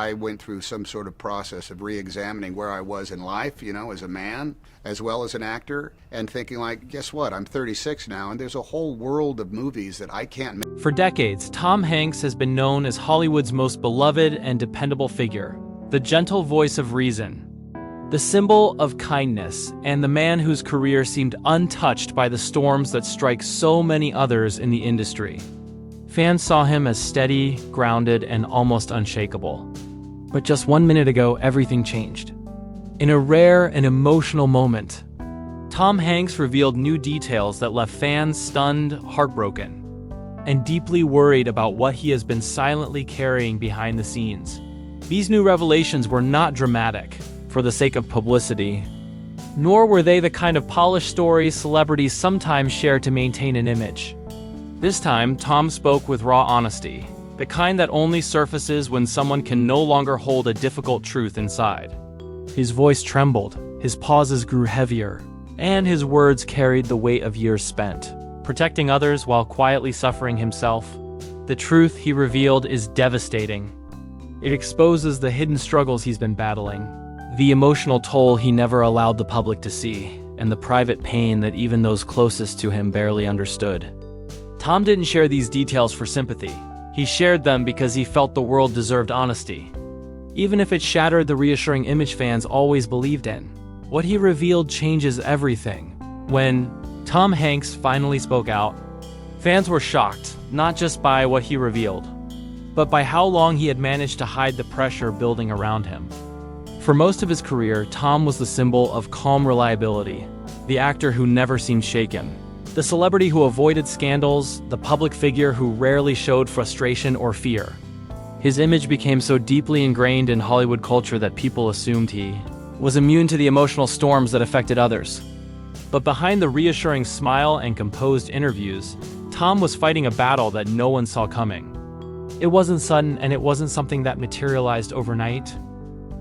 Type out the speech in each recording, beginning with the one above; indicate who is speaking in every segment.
Speaker 1: I went through some sort of process of re-examining where I was in life, as a man, as well as an actor, and thinking like, guess what? I'm 36 now, and there's a whole world of movies that I can't make.
Speaker 2: For decades, Tom Hanks has been known as Hollywood's most beloved and dependable figure, the gentle voice of reason, the symbol of kindness, and the man whose career seemed untouched by the storms that strike so many others in the industry. Fans saw him as steady, grounded, and almost unshakable. But just 1 minute ago, everything changed. In a rare and emotional moment, Tom Hanks revealed new details that left fans stunned, heartbroken, and deeply worried about what he has been silently carrying behind the scenes. These new revelations were not dramatic, for the sake of publicity, nor were they the kind of polished stories celebrities sometimes share to maintain an image. This time, Tom spoke with raw honesty, the kind that only surfaces when someone can no longer hold a difficult truth inside. His voice trembled, his pauses grew heavier, and his words carried the weight of years spent, protecting others while quietly suffering himself. The truth he revealed is devastating. It exposes the hidden struggles he's been battling, the emotional toll he never allowed the public to see, and the private pain that even those closest to him barely understood. Tom didn't share these details for sympathy. He shared them because he felt the world deserved honesty, even if it shattered the reassuring image fans always believed in. What he revealed changes everything. When Tom Hanks finally spoke out, fans were shocked, not just by what he revealed, but by how long he had managed to hide the pressure building around him. For most of his career, Tom was the symbol of calm reliability, the actor who never seemed shaken, the celebrity who avoided scandals, the public figure who rarely showed frustration or fear. His image became so deeply ingrained in Hollywood culture that people assumed he was immune to the emotional storms that affected others. But behind the reassuring smile and composed interviews, Tom was fighting a battle that no one saw coming. It wasn't sudden, and it wasn't something that materialized overnight.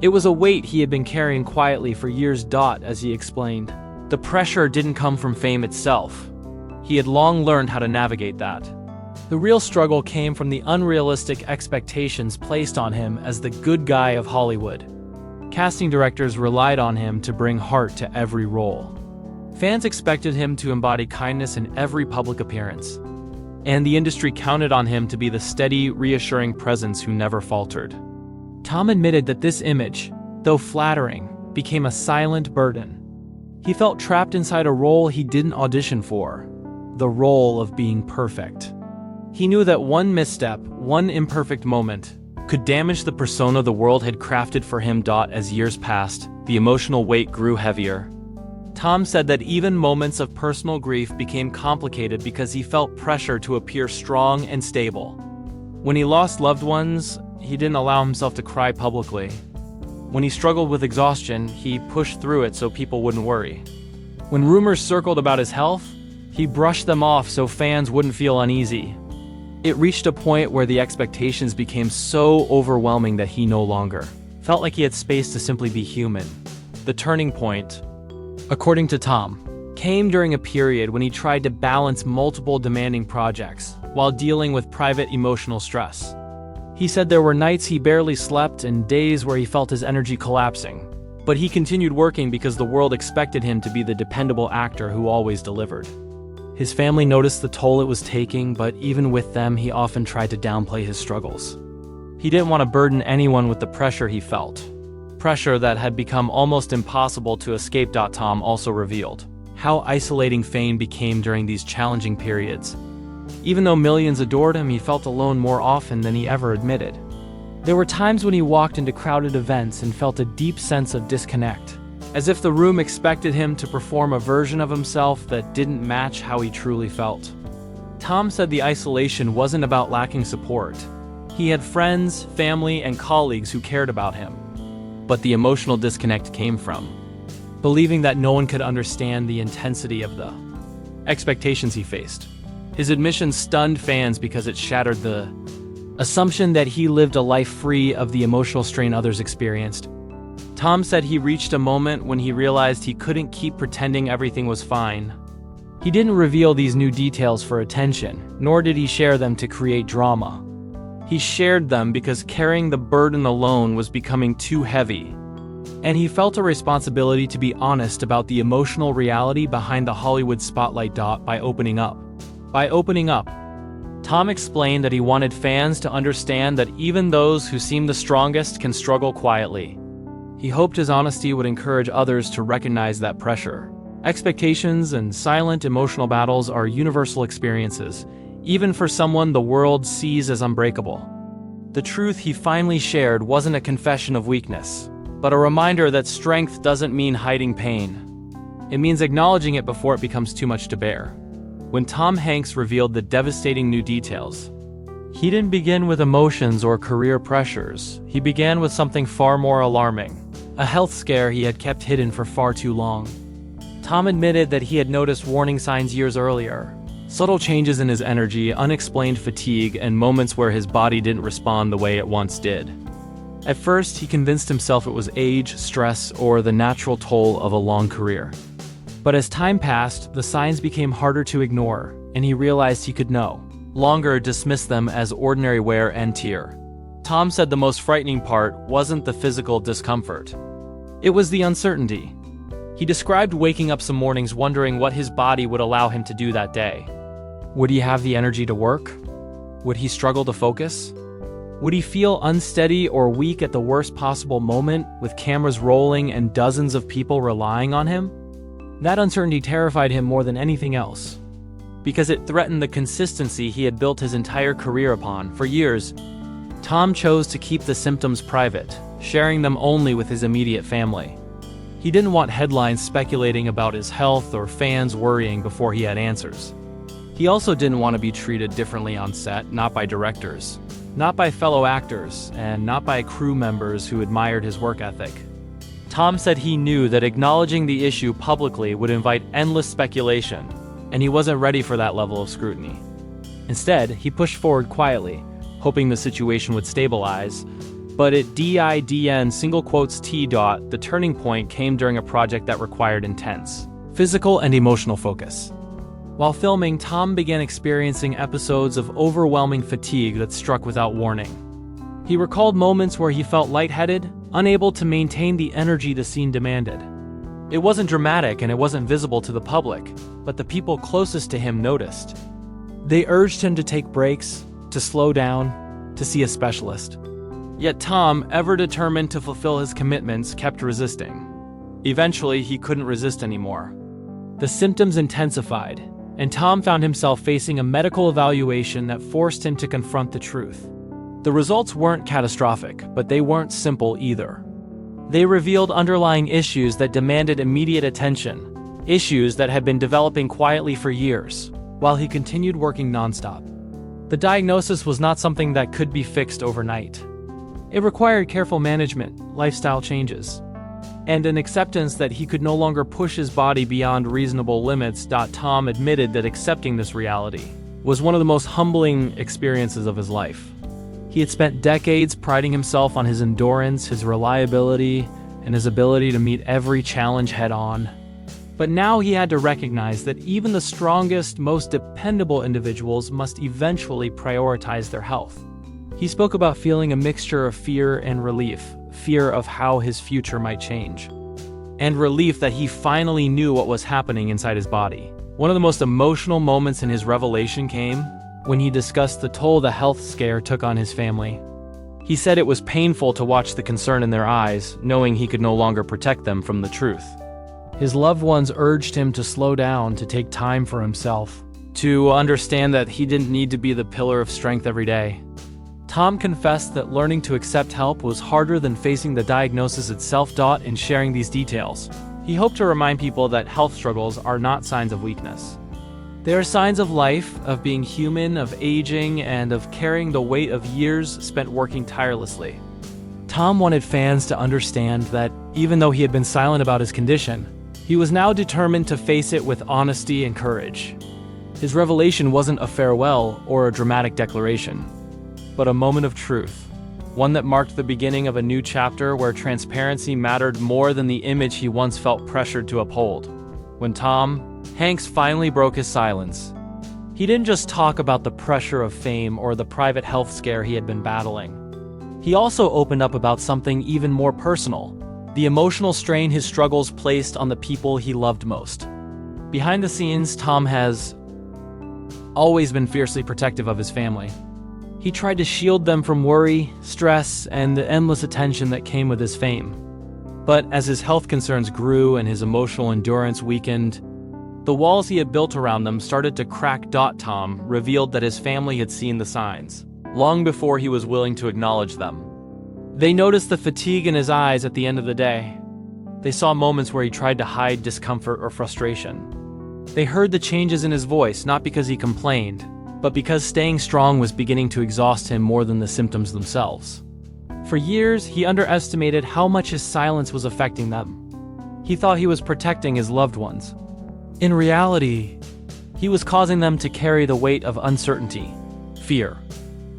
Speaker 2: It was a weight he had been carrying quietly for years. As he explained, the pressure didn't come from fame itself. He had long learned how to navigate that. The real struggle came from the unrealistic expectations placed on him as the good guy of Hollywood. Casting directors relied on him to bring heart to every role. Fans expected him to embody kindness in every public appearance, and the industry counted on him to be the steady, reassuring presence who never faltered. Tom admitted that this image, though flattering, became a silent burden. He felt trapped inside a role he didn't audition for, the role of being perfect. He knew that one misstep, one imperfect moment, could damage the persona the world had crafted for him. As years passed, the emotional weight grew heavier. Tom said that even moments of personal grief became complicated because he felt pressure to appear strong and stable. When he lost loved ones, he didn't allow himself to cry publicly. When he struggled with exhaustion, he pushed through it so people wouldn't worry. When rumors circled about his health, he brushed them off so fans wouldn't feel uneasy. It reached a point where the expectations became so overwhelming that he no longer felt like he had space to simply be human. The turning point, according to Tom, came during a period when he tried to balance multiple demanding projects while dealing with private emotional stress. He said there were nights he barely slept and days where he felt his energy collapsing. But he continued working because the world expected him to be the dependable actor who always delivered. His family noticed the toll it was taking, but even with them, he often tried to downplay his struggles. He didn't want to burden anyone with the pressure he felt. Pressure that had become almost impossible to escape. Tom also revealed how isolating fame became during these challenging periods. Even though millions adored him, he felt alone more often than he ever admitted. There were times when he walked into crowded events and felt a deep sense of disconnect, as if the room expected him to perform a version of himself that didn't match how he truly felt. Tom said the isolation wasn't about lacking support. He had friends, family, and colleagues who cared about him. But the emotional disconnect came from believing that no one could understand the intensity of the expectations he faced. His admission stunned fans because it shattered the assumption that he lived a life free of the emotional strain others experienced. Tom said he reached a moment when he realized he couldn't keep pretending everything was fine. He didn't reveal these new details for attention, nor did he share them to create drama. He shared them because carrying the burden alone was becoming too heavy. And he felt a responsibility to be honest about the emotional reality behind the Hollywood spotlight by opening up. Tom explained that he wanted fans to understand that even those who seem the strongest can struggle quietly. He hoped his honesty would encourage others to recognize that pressure. Expectations and silent emotional battles are universal experiences, even for someone the world sees as unbreakable. The truth he finally shared wasn't a confession of weakness, but a reminder that strength doesn't mean hiding pain. It means acknowledging it before it becomes too much to bear. When Tom Hanks revealed the devastating new details, he didn't begin with emotions or career pressures. He began with something far more alarming, a health scare he had kept hidden for far too long. Tom admitted that he had noticed warning signs years earlier. Subtle changes in his energy, unexplained fatigue, and moments where his body didn't respond the way it once did. At first, he convinced himself it was age, stress, or the natural toll of a long career. But as time passed, the signs became harder to ignore, and he realized he could no longer dismiss them as ordinary wear and tear. Tom said the most frightening part wasn't the physical discomfort. It was the uncertainty. He described waking up some mornings wondering what his body would allow him to do that day. Would he have the energy to work? Would he struggle to focus? Would he feel unsteady or weak at the worst possible moment, with cameras rolling and dozens of people relying on him? That uncertainty terrified him more than anything else, because it threatened the consistency he had built his entire career upon. For years, Tom chose to keep the symptoms private, sharing them only with his immediate family. He didn't want headlines speculating about his health or fans worrying before he had answers. He also didn't want to be treated differently on set, not by directors, not by fellow actors, and not by crew members who admired his work ethic. Tom said he knew that acknowledging the issue publicly would invite endless speculation, and he wasn't ready for that level of scrutiny. Instead, he pushed forward quietly, hoping the situation would stabilize. But at the turning point came during a project that required intense physical and emotional focus. While filming, Tom began experiencing episodes of overwhelming fatigue that struck without warning. He recalled moments where he felt lightheaded, unable to maintain the energy the scene demanded. It wasn't dramatic and it wasn't visible to the public, but the people closest to him noticed. They urged him to take breaks, to slow down, to see a specialist. Yet Tom, ever determined to fulfill his commitments, kept resisting. Eventually, he couldn't resist anymore. The symptoms intensified, and Tom found himself facing a medical evaluation that forced him to confront the truth. The results weren't catastrophic, but they weren't simple either. They revealed underlying issues that demanded immediate attention, issues that had been developing quietly for years, while he continued working nonstop. The diagnosis was not something that could be fixed overnight. It required careful management, lifestyle changes, and an acceptance that he could no longer push his body beyond reasonable limits. Tom admitted that accepting this reality was one of the most humbling experiences of his life. He had spent decades priding himself on his endurance, his reliability, and his ability to meet every challenge head-on. But now he had to recognize that even the strongest, most dependable individuals must eventually prioritize their health. He spoke about feeling a mixture of fear and relief, fear of how his future might change, and relief that he finally knew what was happening inside his body. One of the most emotional moments in his revelation came when he discussed the toll the health scare took on his family. He said it was painful to watch the concern in their eyes, knowing he could no longer protect them from the truth. His loved ones urged him to slow down, to take time for himself, to understand that he didn't need to be the pillar of strength every day. Tom confessed that learning to accept help was harder than facing the diagnosis itself. In sharing these details, he hoped to remind people that health struggles are not signs of weakness. They are signs of life, of being human, of aging, and of carrying the weight of years spent working tirelessly. Tom wanted fans to understand that, even though he had been silent about his condition, he was now determined to face it with honesty and courage. His revelation wasn't a farewell or a dramatic declaration, but a moment of truth, one that marked the beginning of a new chapter where transparency mattered more than the image he once felt pressured to uphold. When Tom Hanks finally broke his silence, He didn't just talk about the pressure of fame or the private health scare he had been battling. He also opened up about something even more personal, the emotional strain his struggles placed on the people he loved most. Behind the scenes, Tom has always been fiercely protective of his family. He tried to shield them from worry, stress, and the endless attention that came with his fame. But as his health concerns grew and his emotional endurance weakened, the walls he had built around them started to crack. Tom revealed that his family had seen the signs, long before he was willing to acknowledge them. They noticed the fatigue in his eyes at the end of the day. They saw moments where he tried to hide discomfort or frustration. They heard the changes in his voice, not because he complained, but because staying strong was beginning to exhaust him more than the symptoms themselves. For years, he underestimated how much his silence was affecting them. He thought he was protecting his loved ones. In reality, he was causing them to carry the weight of uncertainty, fear,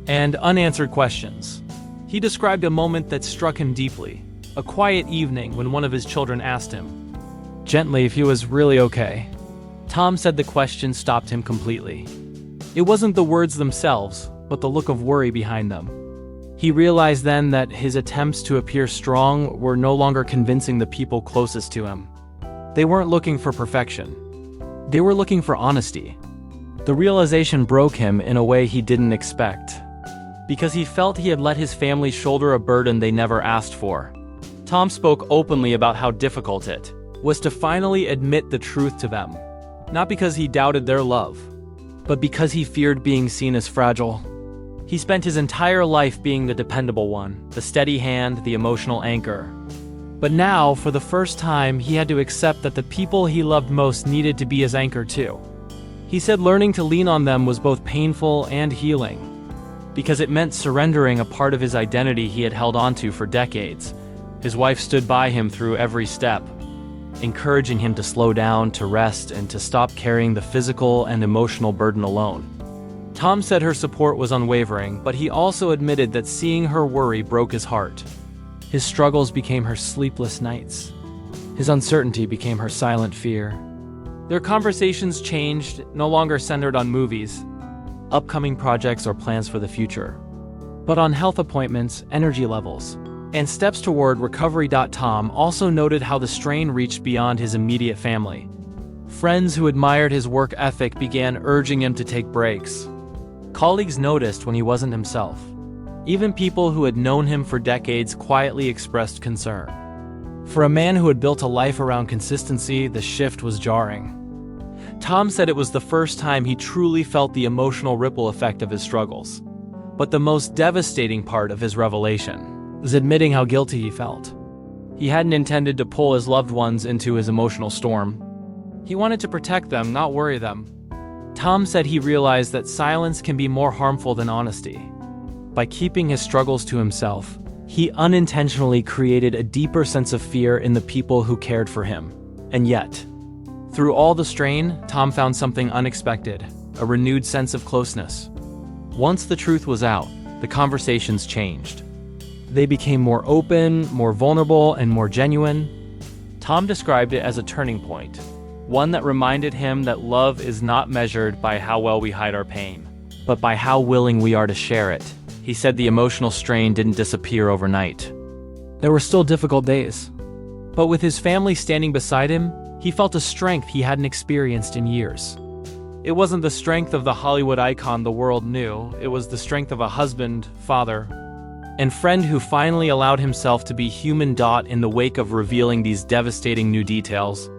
Speaker 2: and unanswered questions. He described a moment that struck him deeply, a quiet evening when one of his children asked him, gently, if he was really okay. Tom said the question stopped him completely. It wasn't the words themselves, but the look of worry behind them. He realized then that his attempts to appear strong were no longer convincing the people closest to him. They weren't looking for perfection. They were looking for honesty. The realization broke him in a way he didn't expect, because he felt he had let his family shoulder a burden they never asked for. Tom spoke openly about how difficult it was to finally admit the truth to them, not because he doubted their love, but because he feared being seen as fragile. He spent his entire life being the dependable one, the steady hand, the emotional anchor. But now, for the first time, he had to accept that the people he loved most needed to be his anchor too. He said learning to lean on them was both painful and healing, because it meant surrendering a part of his identity he had held onto for decades. His wife stood by him through every step, encouraging him to slow down, to rest, and to stop carrying the physical and emotional burden alone. Tom said her support was unwavering, but he also admitted that seeing her worry broke his heart. His struggles became her sleepless nights. His uncertainty became her silent fear. Their conversations changed, no longer centered on movies, upcoming projects, or plans for the future, but on health appointments, energy levels, and steps toward recovery. Tom also noted how the strain reached beyond his immediate family. Friends who admired his work ethic began urging him to take breaks. Colleagues noticed when he wasn't himself. Even people who had known him for decades quietly expressed concern. For a man who had built a life around consistency, the shift was jarring. Tom said it was the first time he truly felt the emotional ripple effect of his struggles. But the most devastating part of his revelation was admitting how guilty he felt. He hadn't intended to pull his loved ones into his emotional storm. He wanted to protect them, not worry them. Tom said he realized that silence can be more harmful than honesty. By keeping his struggles to himself, he unintentionally created a deeper sense of fear in the people who cared for him. And yet, through all the strain, Tom found something unexpected, a renewed sense of closeness. Once the truth was out, the conversations changed. They became more open, more vulnerable, and more genuine. Tom described it as a turning point, one that reminded him that love is not measured by how well we hide our pain, but by how willing we are to share it. He said the emotional strain didn't disappear overnight. There were still difficult days, but with his family standing beside him, he felt a strength he hadn't experienced in years. It wasn't the strength of the Hollywood icon the world knew, it was the strength of a husband, father, and friend who finally allowed himself to be human. In the wake of revealing these devastating new details,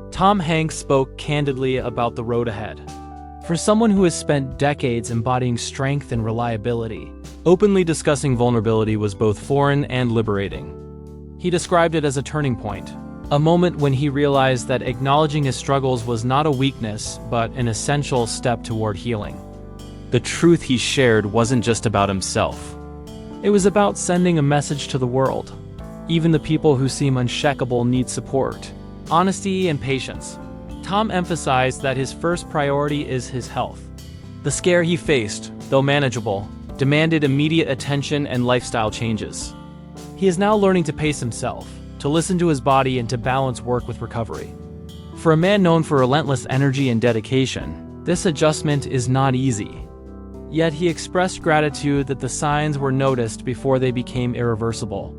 Speaker 2: Tom Hanks spoke candidly about the road ahead. For someone who has spent decades embodying strength and reliability, openly discussing vulnerability was both foreign and liberating. He described it as a turning point, a moment when he realized that acknowledging his struggles was not a weakness, but an essential step toward healing. The truth he shared wasn't just about himself. It was about sending a message to the world. Even the people who seem unshakable need support, honesty, and patience. Tom emphasized that his first priority is his health. The scare he faced, though manageable, demanded immediate attention and lifestyle changes. He is now learning to pace himself, to listen to his body, and to balance work with recovery. For a man known for relentless energy and dedication, This adjustment is not easy. Yet he expressed gratitude that the signs were noticed before they became irreversible.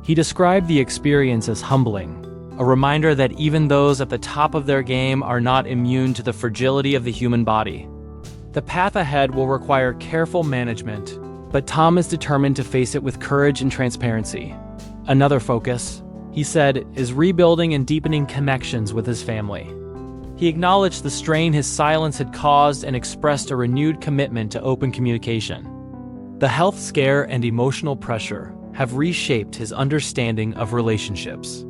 Speaker 2: He described the experience as humbling, a reminder that even those at the top of their game are not immune to the fragility of the human body. The path ahead will require careful management, but Tom is determined to face it with courage and transparency. Another focus, he said, is rebuilding and deepening connections with his family. He acknowledged the strain his silence had caused and expressed a renewed commitment to open communication. The health scare and emotional pressure have reshaped his understanding of relationships.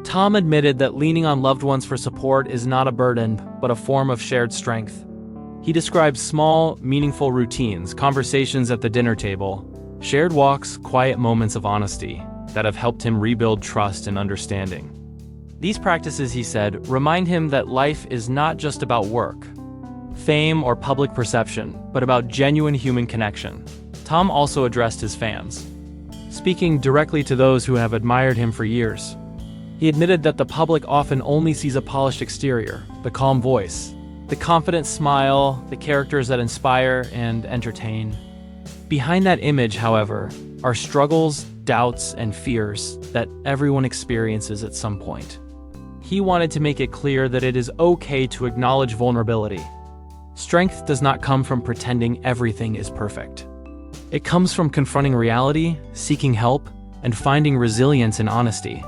Speaker 2: Tom admitted that leaning on loved ones for support is not a burden, but a form of shared strength. He described small, meaningful routines, conversations at the dinner table, shared walks, quiet moments of honesty that have helped him rebuild trust and understanding. These practices, he said, remind him that life is not just about work, fame, or public perception, but about genuine human connection. Tom also addressed his fans, speaking directly to those who have admired him for years. He admitted that the public often only sees a polished exterior, the calm voice, the confident smile, the characters that inspire and entertain. Behind that image, however, are struggles, doubts, and fears that everyone experiences at some point. He wanted to make it clear that it is okay to acknowledge vulnerability. Strength does not come from pretending everything is perfect. It comes from confronting reality, seeking help, and finding resilience in honesty.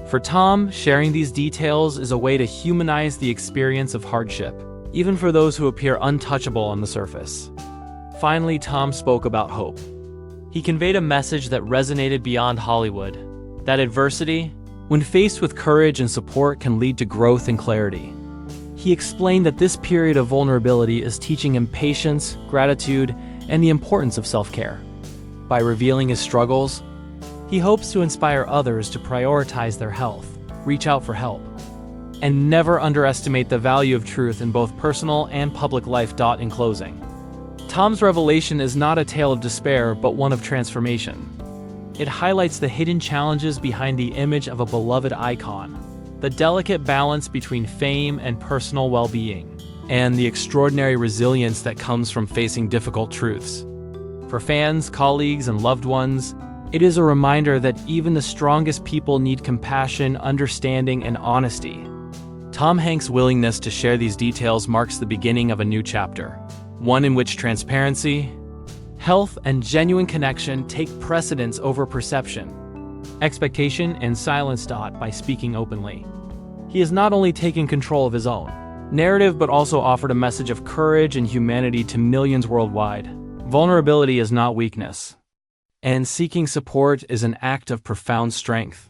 Speaker 2: For Tom, sharing these details is a way to humanize the experience of hardship, even for those who appear untouchable on the surface. Finally, Tom spoke about hope. He conveyed a message that resonated beyond Hollywood, that adversity, when faced with courage and support, can lead to growth and clarity. He explained that this period of vulnerability is teaching him patience, gratitude, and the importance of self-care. By revealing his struggles, he hopes to inspire others to prioritize their health, reach out for help, and never underestimate the value of truth in both personal and public life. In closing, Tom's revelation is not a tale of despair, but one of transformation. It highlights the hidden challenges behind the image of a beloved icon, the delicate balance between fame and personal well-being, and the extraordinary resilience that comes from facing difficult truths. For fans, colleagues, and loved ones, it is a reminder that even the strongest people need compassion, understanding, and honesty. Tom Hanks' willingness to share these details marks the beginning of a new chapter, one in which transparency, health, and genuine connection take precedence over perception, expectation, and silence. By speaking openly, he has not only taken control of his own narrative, but also offered a message of courage and humanity to millions worldwide. Vulnerability is not weakness, and seeking support is an act of profound strength.